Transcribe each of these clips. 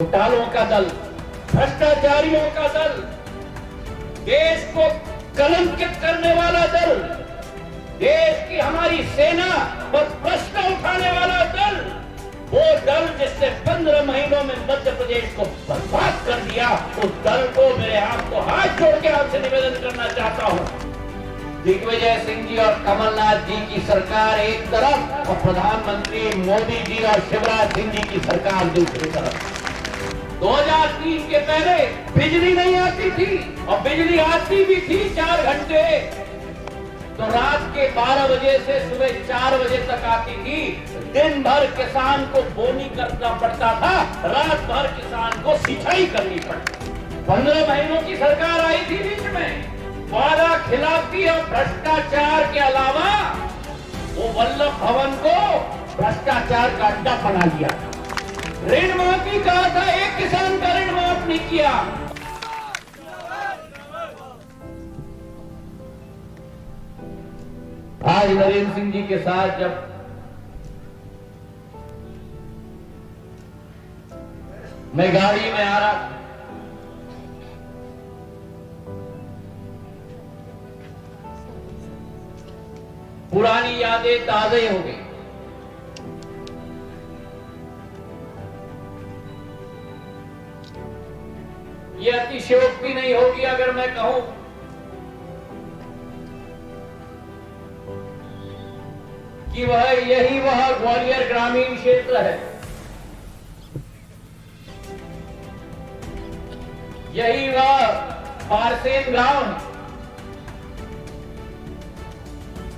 घोटालों का दल, भ्रष्टाचारियों का दल, देश को कलंकित करने वाला दल, देश की हमारी सेना पर प्रश्न उठाने वाला दल, वो दल जिसने 15 महीनों में मध्य प्रदेश को बर्बाद कर दिया, उस दल को मेरे आपको हाथ जोड़ के आपसे निवेदन करना चाहता हूं। दिग्विजय सिंह जी और कमलनाथ जी की सरकार एक तरफ और प्रधानमंत्री मोदी जी और शिवराज सिंह जी की सरकार दूसरी तरफ। 2003 के पहले बिजली नहीं आती थी और बिजली आती भी थी 4 घंटे, तो रात के 12 बजे से सुबह 4 बजे तक आती थी। दिन भर किसान को बोनी करना पड़ता था, रात भर किसान को सिंचाई करनी पड़ती। 15 महीनों की सरकार आई थी बीच में, वादा खिलाफी और भ्रष्टाचार के अलावा वो वल्लभ भवन को भ्रष्टाचार का अड्डा बना लिया था। ऋण माफी कहा था, एक किसान का ऋण माफ नहीं किया। आज नरेंद्र सिंह जी के साथ जब मैं गाड़ी में आ रहा, पुरानी यादें ताजे हो गई। ये अतिशयोक्ति नहीं होगी अगर मैं कहूं कि वह ग्वालियर ग्रामीण क्षेत्र है, यही वह पारसेन गांव है,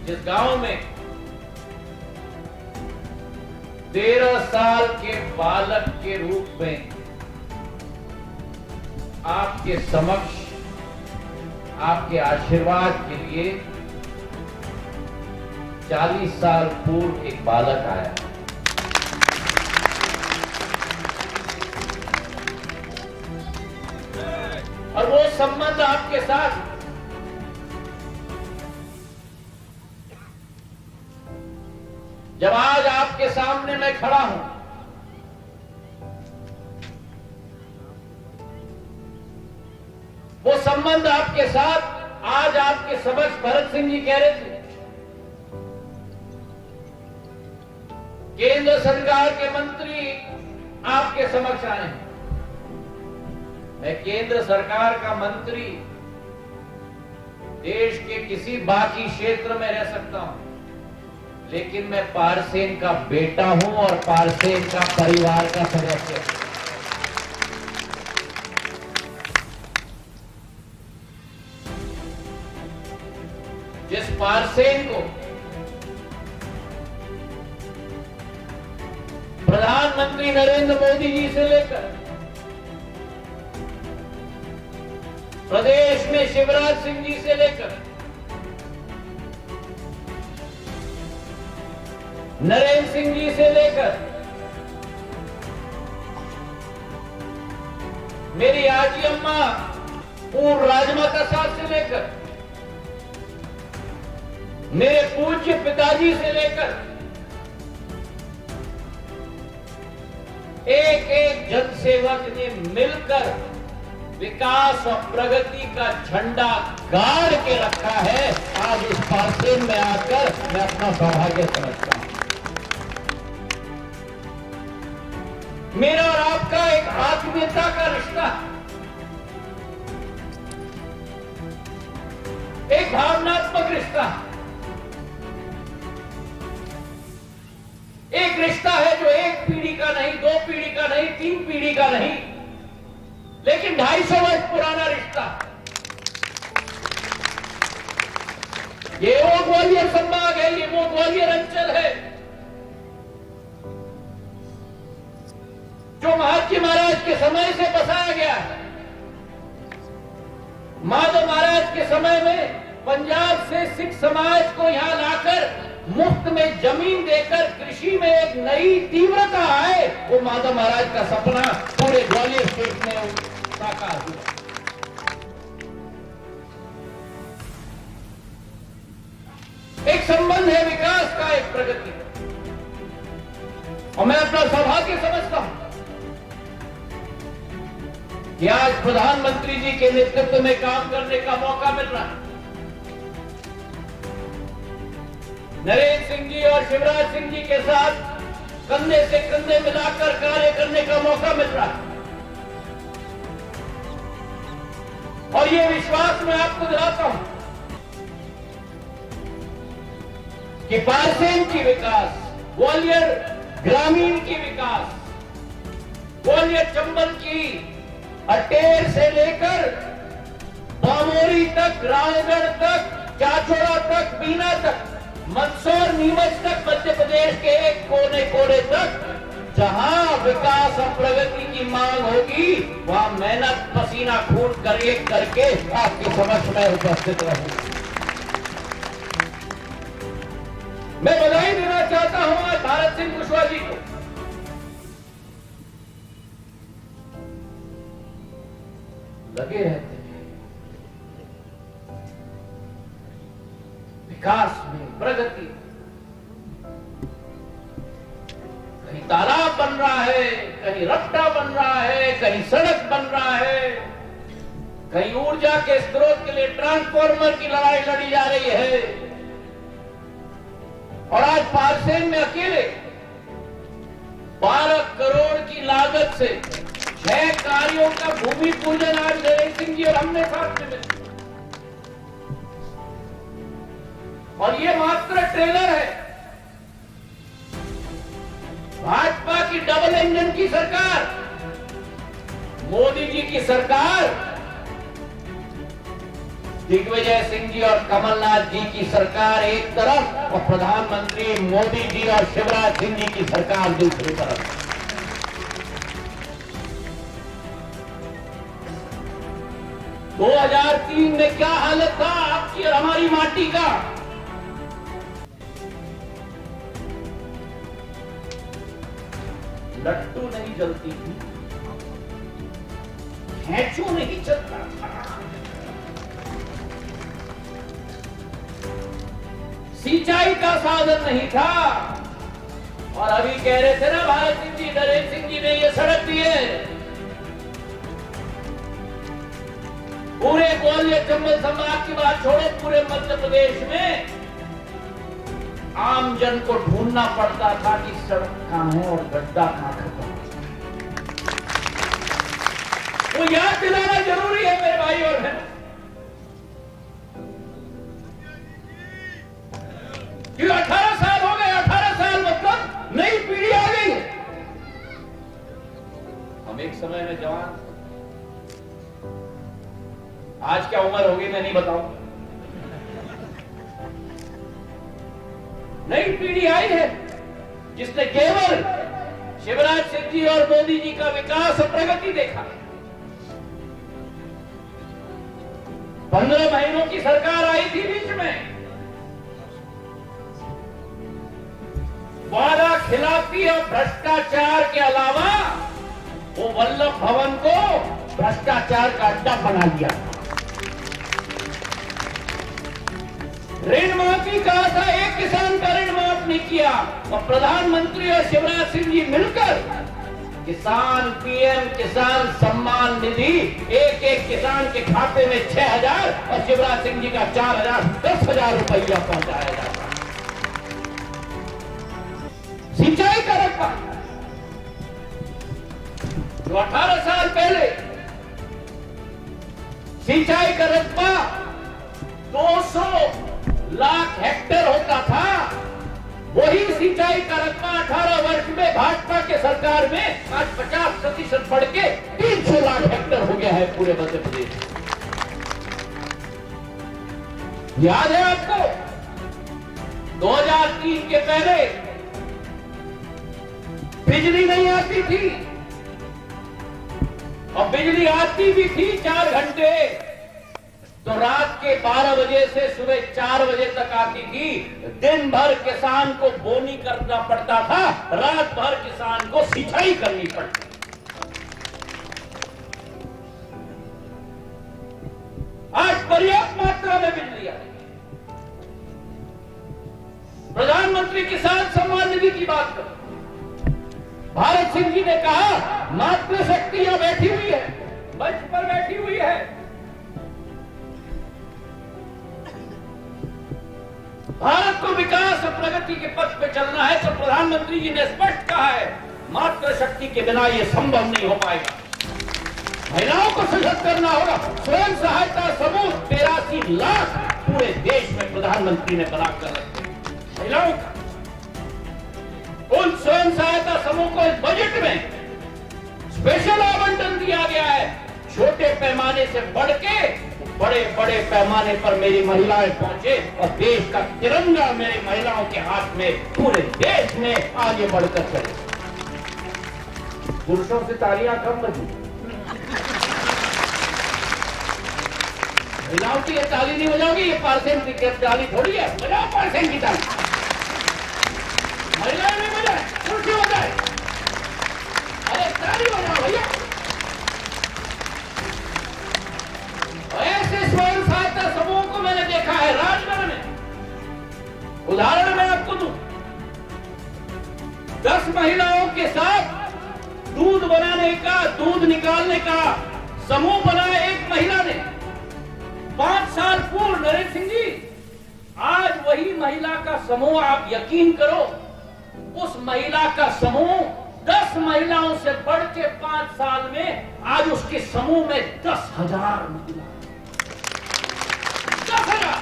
जिस गांव में 13 साल के बालक के रूप में आपके समक्ष आपके आशीर्वाद के लिए 40 साल पूर्व एक बालक आया। और वो संबंध आपके साथ जब आज आपके सामने मैं खड़ा हूं, वो संबंध आपके साथ आज आपके समक्ष भरत सिंह जी कह रहे थे, केंद्र सरकार के मंत्री आपके समक्ष आए हैं। मैं केंद्र सरकार का मंत्री देश के किसी बाकी क्षेत्र में रह सकता हूं, लेकिन मैं पारसेन का बेटा हूं और पारसेन का परिवार का सदस्य हूं। जिस पारसेन को प्रधानमंत्री नरेंद्र मोदी जी से लेकर प्रदेश में शिवराज सिंह जी से लेकर नरेंद्र सिंह जी से लेकर मेरी आजी अम्मा पूर्व राजमाता साहब से लेकर मेरे पूज्य पिताजी से लेकर एक एक जनसेवक ने मिलकर विकास और प्रगति का झंडा गाड़ के रखा है। आज इस पारसेन में आकर मैं अपना सौभाग्य समझता हूं। मेरा और आपका एक आत्मीयता का रिश्ता, एक भावनात्मक रिश्ता, एक रिश्ता है जो एक पीढ़ी का नहीं, 2 पीढ़ी का नहीं, 3 पीढ़ी का नहीं, लेकिन 250 वर्ष पुराना रिश्ता। ये वो ग्वालियर संभाग है, ये वो ग्वालियर अंचल है जो महाराज महाराज के समय से बसाया गया है। माधव महाराज के समय में पंजाब से सिख समाज को यहां लाकर मुफ्त में जमीन देकर कृषि में एक नई तीव्रता आए, वो माधव महाराज का सपना पूरे ग्वालियर स्टेट में साकार हुआ। एक संबंध है विकास का, एक प्रगति का, और मैं अपना सौभाग्य समझता हूं कि आज प्रधानमंत्री जी के नेतृत्व में काम करने का मौका मिल रहा है। नरेंद्र सिंह जी और शिवराज सिंह जी के साथ कंधे से कंधे मिलाकर कार्य करने का मौका मिल रहा है। और ये विश्वास मैं आपको दिलाता हूं कि पारसेन की विकास, ग्वालियर ग्रामीण की विकास, ग्वालियर चंबल की अटेर से लेकर बामोरी तक, रामगढ़ तक, चाचौड़ा तक, बीना तक, मंदसौर नीमच तक, मध्य प्रदेश के एक कोने कोने तक जहां विकास और प्रगति की मांग होगी वहां मेहनत पसीना खून कर एक करके आपके समक्ष में उपस्थित रहूंगा। मैं बधाई देना चाहता हूं आज भारत सिंह कुशवाहा जी को। लगे रहते हैं विकास में, प्रगति। कहीं तालाब बन रहा है, कहीं रफ्ता बन रहा है, कहीं सड़क बन रहा है, कहीं ऊर्जा के स्रोत के लिए ट्रांसफार्मर की लड़ाई लड़ी जा रही है। और आज पारसेन में अकेले 12 करोड़ की लागत से 6 कार्यों का भूमि पूजन आज नरेंद्र सिंह जी और हमने साथ में मिलकर। और ये मात्र ट्रेलर है। भाजपा की डबल इंजन की सरकार, मोदी जी की सरकार, दिग्विजय सिंह जी और कमलनाथ जी की सरकार एक तरफ और प्रधानमंत्री मोदी जी और शिवराज सिंह जी की सरकार दूसरी तरफ। दो 2003 में क्या हालत था आपकी और हमारी माटी का? लट्टू नहीं जलती थी, खेचू नहीं चलता था, सिंचाई का साधन नहीं था। और अभी कह रहे थे ना भारत सिंह जी, नरेंद्र सिंह जी ने ये सड़क दी है। पूरे ग्वालियर चंबल संभाग की बात छोड़ो, पूरे मध्य प्रदेश में आम जन को ढूंढना पड़ता था कि सड़क कहां है और गड्ढा कहां खत्म है। वो याद दिलाना जरूरी है मेरे भाई और बहनों। कि 18 साल हो गए, 18 साल मतलब नई पीढ़ी आ गई है। हम एक समय में जवान, आज क्या उम्र होगी मैं नहीं बताऊंगा। नई पीढ़ी आई है जिसने केवल शिवराज सिंह जी और मोदी जी का विकास और प्रगति देखा। 15 महीनों की सरकार आई थी बीच में, वादा खिलाफी और भ्रष्टाचार के अलावा वो वल्लभ भवन को भ्रष्टाचार का अड्डा बना दिया। ऋण माफी कहा था, एक किसान का ऋण माफ नहीं किया। और प्रधानमंत्री और शिवराज सिंह जी मिलकर किसान पीएम किसान सम्मान निधि एक एक किसान के खाते में 6,000 और शिवराज सिंह जी का 4,000 10,000 रुपया पहुंचाया जाता। सिंचाई का रकबा जो 18 साल पहले सिंचाई का रकबा 200 लाख हेक्टेयर होता था, वही सिंचाई का रकबा 18 वर्ष में भाजपा के सरकार में आज 50% बढ़ के 300 लाख हेक्टेयर हो गया है पूरे मध्य प्रदेश। याद है आपको 2003 के पहले बिजली नहीं आती थी, और बिजली आती भी थी 4 घंटे, तो रात के 12 बजे से सुबह 4 बजे तक आती थी। दिन भर किसान को बोनी करना पड़ता था, रात भर किसान को सिंचाई करनी पड़ती। आज पर्याप्त मात्रा में बिजली आई। प्रधानमंत्री किसान सम्मान निधि की बात करो, भारत सिंह जी ने कहा मातृशक्ति यहां बैठी हुई है, मंच विकास और प्रगति के पथ पे चलना है तो प्रधानमंत्री जी ने स्पष्ट कहा है, मातृ शक्ति के बिना ये संभव नहीं हो पाएगा। महिलाओं को सशक्त करना होगा। स्वयं सहायता समूह 83 लाख पूरे देश में प्रधानमंत्री ने बनाकर रखे महिलाओं का। उन स्वयं सहायता समूह को इस बजट में स्पेशल आवंटन दिया गया है। छोटे पैमाने से बढ़ के बड़े बड़े पैमाने पर मेरी महिलाएं पहुंचे और देश का तिरंगा मेरी महिलाओं के हाथ में पूरे देश में आगे बढ़कर चले। पुरुषों से तालियां कम बजी, महिलाओं की ये ताली नहीं बजाओगी, ये पार्सेन की ताली थोड़ी है। बजाओ पार्सेन की ताली, महिलाएं नहीं बजाए, पुरुष बजाए। अरे ताली बजाओ भैया। ऐसे स्वयं सहायता समूह को मैंने देखा है राजभर में। उदाहरण मैं आपको दूं, 10 महिलाओं के साथ दूध बनाने का, दूध निकालने का समूह बनाया एक महिला ने। 5 साल पूर्व नरेंद्र सिंह जी, आज वही महिला का समूह, आप यकीन करो, उस महिला का समूह 10 महिलाओं से बढ़ के 5 साल में आज उसके समूह में 10,000 महिला, 10,000।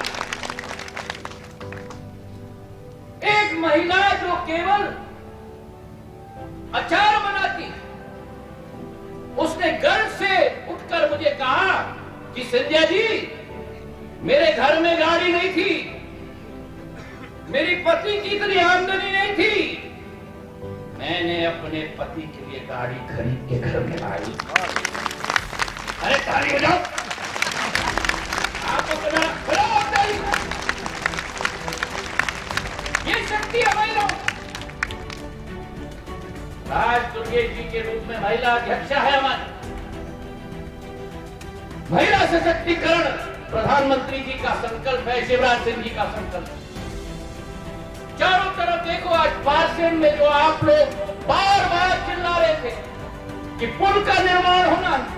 एक महिला जो केवल अचार बनाती, उसने गर्व से उठकर मुझे कहा कि सिंधिया जी, मेरे घर में गाड़ी नहीं थी, मेरी पति की इतनी आमदनी नहीं थी, मैंने अपने पति के लिए गाड़ी खरीद के घर में लाई। अरे ताली बजाओ, आपको बड़ा होता है। ये शक्ति है महिलाओं। राज दुर्गेश जी के रूप में महिला अध्यक्षा है हमारी। महिला सशक्तिकरण प्रधानमंत्री जी का संकल्प है, शिवराज सिंह जी का संकल्प। चारों तरफ देखो, आज पार्सेन में जो आप लोग बार बार चिल्ला रहे थे कि पुल का निर्माण होना है,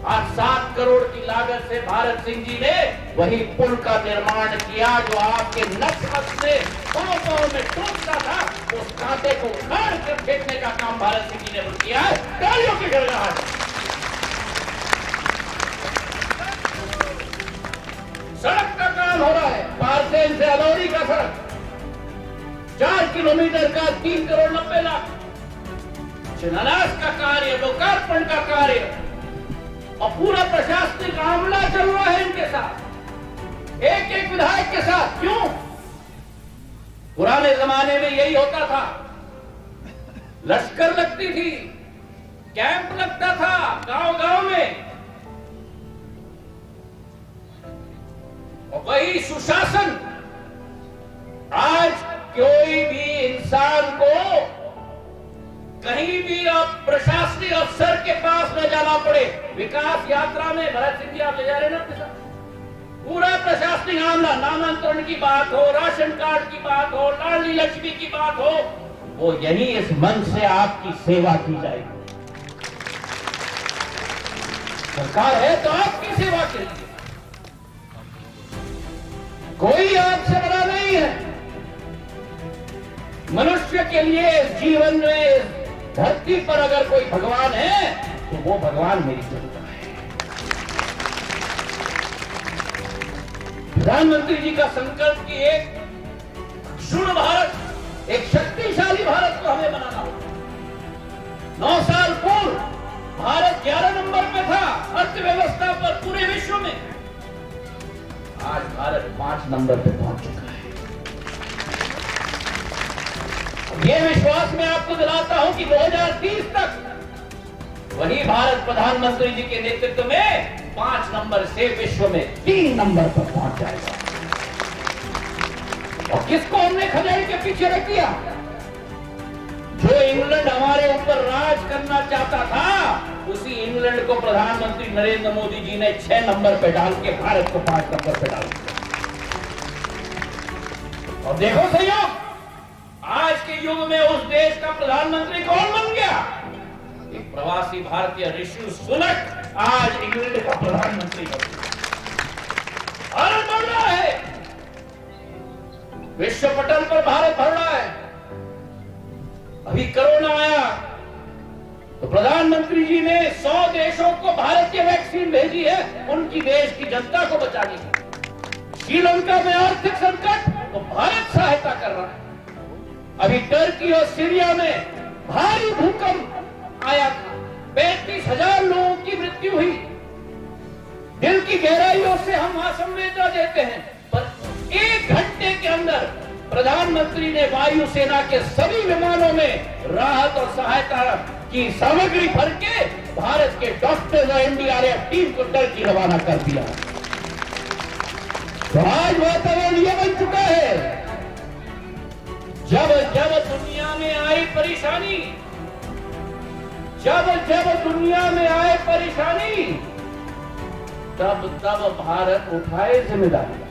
आज 7 करोड़ की लागत से भारत सिंह जी ने वही पुल का निर्माण किया जो आपके नक्शे से पांव में टूटता था। उस कांटे को उखाड़ कर फेंकने का काम भारत सिंह जी ने किया है। तालियों की गड़गड़ाहट। सड़क का काम हो रहा है, पार्सेन से अलौरी का सड़क 4 किलोमीटर का 3 करोड़ 90 लाख। शिलान्यास का कार्य, लोकार्पण का कार्य और पूरा प्रशासनिक मामला चल रहा है इनके साथ, एक एक विधायक के साथ। क्यों? पुराने जमाने में यही होता था, लश्कर लगती थी, कैंप लगता था गांव गांव में, और वही सुशासन। आज कोई भी इंसान को कहीं भी अब प्रशासनिक अफसर के पास न जाना पड़े। विकास यात्रा में भरत सिंह जी आप ले जा रहे हैं ना अपने साथ, पूरा प्रशासनिक मामला, नामांतरण की बात हो, राशन कार्ड की बात हो, लाडली लक्ष्मी की बात हो, वो यही इस मंच से आपकी सेवा की जाएगी। सरकार है तो आपकी सेवा के लिए, कोई आपसे बड़ा नहीं है। मनुष्य के लिए जीवन में धरती पर अगर कोई भगवान है तो वो भगवान मेरी जनता है। प्रधानमंत्री जी का संकल्प कि एक क्षुण भारत, एक शक्तिशाली भारत को हमें बनाना होगा। 9 साल पूर्व भारत 11 नंबर पे था अर्थव्यवस्था पर पूरे विश्व में, आज भारत 5 नंबर पे पहुंच चुका है। ये विश्वास मैं आपको दिलाता हूं कि 2030 तक वही भारत प्रधानमंत्री जी के नेतृत्व में 5 नंबर से विश्व में 3 नंबर पर पहुंच जाएगा। और किसको हमने खदेड़ के पीछे रख दिया? जो इंग्लैंड हमारे ऊपर राज करना चाहता था, उसी इंग्लैंड को प्रधानमंत्री नरेंद्र मोदी जी ने 6 नंबर पे डाल के भारत को 5 नंबर पे डाल दिया। और देखो सहयोग, आज के युग में उस देश का प्रधानमंत्री कौन बन गया? एक प्रवासी भारतीय ऋषि सुनक आज इंग्लैंड का प्रधानमंत्री बन गया। भारत बढ़ रहा है। विश्व पटल पर भारत बढ़ रहा है। अभी कोरोना आया तो प्रधानमंत्री जी ने 100 देशों को भारत की वैक्सीन भेजी है, उनकी देश की जनता को बचाने की। श्रीलंका में आर्थिक संकट तो भारत सहायता कर रहा है। अभी टर्की और सीरिया में भारी भूकंप आया था, 35,000 लोगों की मृत्यु हुई। दिल की गहराइयों से हम वहां संवेदना देते हैं, पर 1 घंटे के अंदर प्रधानमंत्री ने वायुसेना के सभी विमानों में राहत और सहायता की सामग्री भर के भारत के डॉक्टर्स और एनडीआरएफ टीम को टर्की रवाना कर दिया। तो आज वातावरण यह बन चुका है, जब जब दुनिया में आई परेशानी, जब जब दुनिया में आए परेशानी, तब तब भारत उठाए जिम्मेदारी।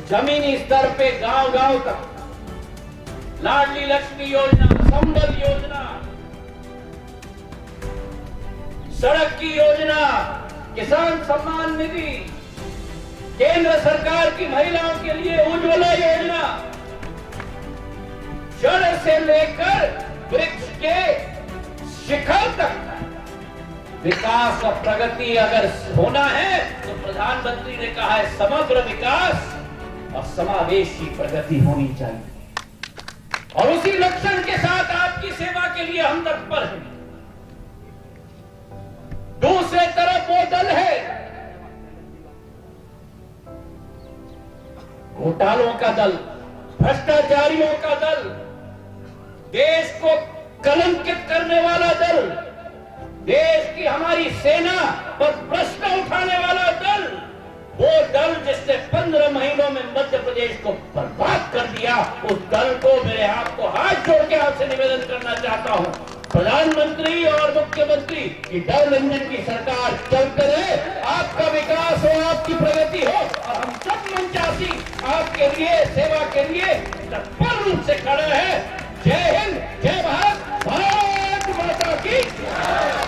जमीनी स्तर पे गांव गांव तक लाडली लक्ष्मी योजना, संबल योजना, सड़क की योजना, किसान सम्मान निधि, केंद्र सरकार की महिलाओं के लिए उज्ज्वला योजना, जड़ से लेकर वृक्ष के शिखर तक विकास और प्रगति अगर होना है तो प्रधानमंत्री ने कहा है समग्र विकास और समावेशी प्रगति होनी चाहिए। और उसी लक्षण के साथ आपकी सेवा के लिए हम तत्पर हैं। दूसरे तरफ वो दल है घोटालों का दल, भ्रष्टाचारियों का दल, देश को कलंकित करने वाला दल, देश की हमारी सेना पर प्रश्न उठाने वाला दल, वो दल जिसने 15 महीनों में मध्य प्रदेश को बर्बाद कर दिया, उस दल को मेरे आपको हाथ जोड़ के आपसे निवेदन करना चाहता हूं, प्रधानमंत्री और मुख्यमंत्री की डबल इंजन की सरकार चलते रहे, आपका विकास हो, आपकी प्रगति हो, और हम सब मंचासी आपके लिए सेवा के लिए तत्पर रूप से खड़े हैं। जय हिंद, जय भारत, भारत माता की।